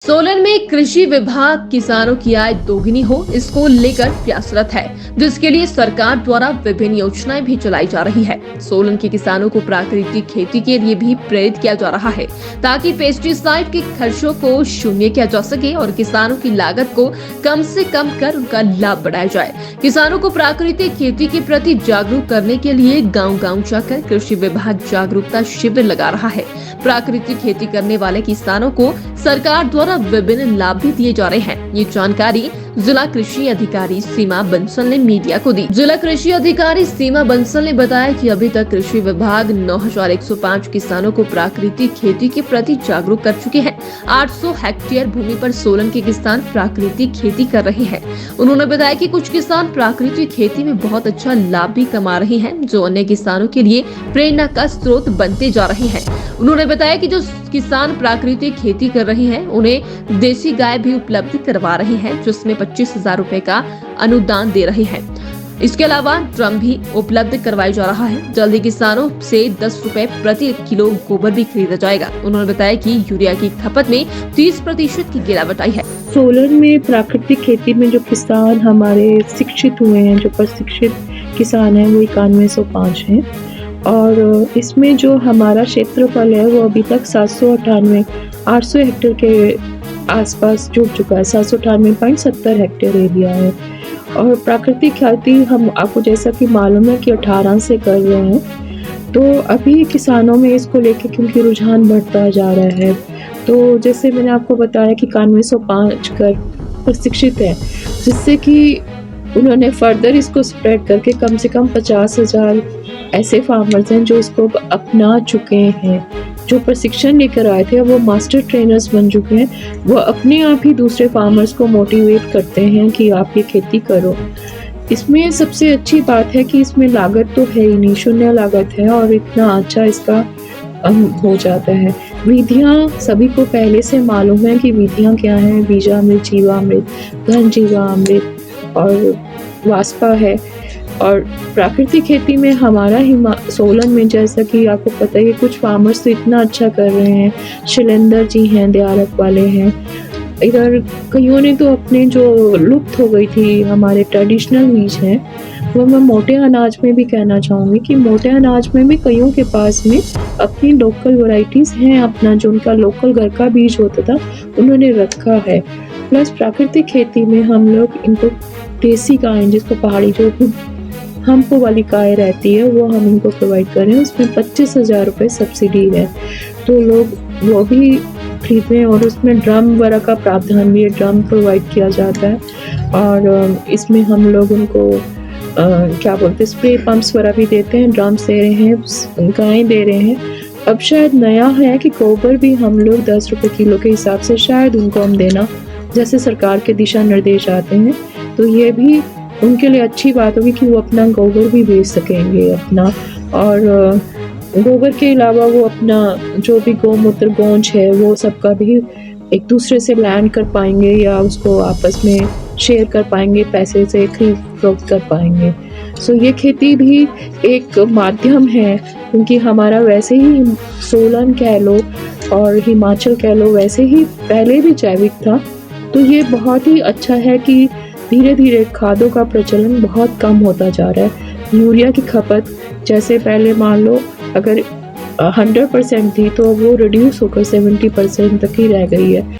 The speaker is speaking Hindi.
सोलन में कृषि विभाग किसानों की आय दोगुनी हो इसको लेकर प्रयासरत है, जिसके लिए सरकार द्वारा विभिन्न योजनाएं भी चलाई जा रही है। सोलन के किसानों को प्राकृतिक खेती के लिए भी प्रेरित किया जा रहा है, ताकि पेस्टिसाइड के खर्चों को शून्य किया जा सके और किसानों की लागत को कम से कम कर उनका लाभ बढ़ाया जाए। किसानों को प्राकृतिक खेती के प्रति जागरूक करने के लिए गाँव-गाँव जाकर कृषि विभाग जागरूकता शिविर लगा रहा है। प्राकृतिक खेती करने वाले किसानों को सरकार द्वारा विभिन्न लाभ भी दिए जा रहे हैं। ये जानकारी जिला कृषि अधिकारी सीमा बंसल ने मीडिया को दी। जिला कृषि अधिकारी सीमा बंसल ने बताया कि अभी तक कृषि विभाग 9105 किसानों को प्राकृतिक खेती के प्रति जागरूक कर चुके हैं। 800 हेक्टेयर भूमि पर सोलन के किसान प्राकृतिक खेती कर रहे हैं। उन्होंने बताया कि कुछ किसान प्राकृतिक खेती में बहुत अच्छा लाभ भी कमा रहे हैं, जो अन्य किसानों के लिए प्रेरणा का स्रोत बनते जा रहे हैं। उन्होंने बताया कि जो किसान प्राकृतिक खेती कर रहे हैं उन्हें देसी गाय भी उपलब्ध करवा रहे हैं, जिसमें 25,000 रुपए का अनुदान दे रहे हैं। इसके अलावा ड्रम भी उपलब्ध करवाया जा रहा है। जल्दी किसानों से 10 रुपए प्रति किलो गोबर भी खरीदा जाएगा। उन्होंने बताया कि यूरिया की खपत में 30% की गिरावट आई है। सोलन में प्राकृतिक खेती में जो किसान हमारे शिक्षित हुए हैं, जो प्रशिक्षित किसान हैं, वो 9105 हैं और इसमें जो हमारा क्षेत्रफल है वो अभी तक 800 हेक्टेयर के आसपास जुड़ चुका है। 798.70 हेक्टेयर एरिया है और प्राकृतिक खेती हम आपको जैसा कि मालूम है कि 18 से कर रहे हैं, तो अभी किसानों में इसको लेके क्योंकि रुझान बढ़ता जा रहा है, तो जैसे मैंने आपको बताया कि 9105 कर प्रशिक्षित है, जिससे कि उन्होंने फर्दर इसको स्प्रेड करके कम से कम 50,000 ऐसे फार्मर्स हैं जो इसको अपना चुके हैं। जो प्रशिक्षण लेकर आए थे वो मास्टर ट्रेनर्स बन चुके हैं। वो अपने आप ही दूसरे फार्मर्स को मोटिवेट करते हैं कि आप ये खेती करो। इसमें सबसे अच्छी बात है कि इसमें लागत तो है ही नहीं, शून्य लागत है और इतना अच्छा इसका हो जाता है। विधियाँ सभी को पहले से मालूम है कि विधियाँ क्या हैं। बीजामृत, जीवामृत, घन जीवामृत और वास्पा है। और प्राकृतिक खेती में हमारा सोलन में जैसा कि आपको पता है कुछ फार्मर्स तो इतना अच्छा कर रहे हैं। शैलेंद्र जी हैं, दियारत वाले हैं। इधर कईयों ने तो अपने जो लुप्त हो गई थी हमारे ट्रेडिशनल बीज हैं, वो मैं मोटे अनाज में भी कहना चाहूँगी कि मोटे अनाज में भी कईयों के पास में अपनी लोकल वैरायटीज़ हैं। अपना जो उनका लोकल घर का बीज होता था उन्होंने रखा है। प्लस प्राकृतिक खेती में हम लोग इनको देसी गाय जिसको पहाड़ी जो हमको वाली गाय रहती है वो हम इनको प्रोवाइड कर रहे हैं। उसमें 25,000 रुपये सब्सिडी है, तो लोग वो भी खरीद रहे हैं और उसमें ड्रम वगैरह का प्रावधान भी है। ड्रम प्रोवाइड किया जाता है और इसमें हम लोग उनको क्या बोलते हैं स्प्रे पम्प्स वगैरह भी देते हैं। ड्रम्स दे रहे हैं, गायें दे रहे हैं। अब शायद नया है कि गोबर भी हम लोग 10 रुपये किलो के हिसाब से शायद उनको हम देना, जैसे सरकार के दिशा निर्देश आते हैं, तो ये भी उनके लिए अच्छी बात होगी कि वो अपना गोबर भी बेच सकेंगे अपना। और गोबर के अलावा वो अपना जो भी गौमूत्र गोंज है वो सबका भी एक दूसरे से लैंड कर पाएंगे या उसको आपस में शेयर कर पाएंगे, पैसे से खरीद फरोख्त कर पाएंगे। सो ये खेती भी एक माध्यम है, क्योंकि हमारा वैसे ही सोलन कह लो और हिमाचल कह लो वैसे ही पहले भी जैविक था, तो ये बहुत ही अच्छा है कि धीरे धीरे खादों का प्रचलन बहुत कम होता जा रहा है। यूरिया की खपत जैसे पहले मान लो अगर 100% थी तो वो रिड्यूस होकर 70% तक ही रह गई है।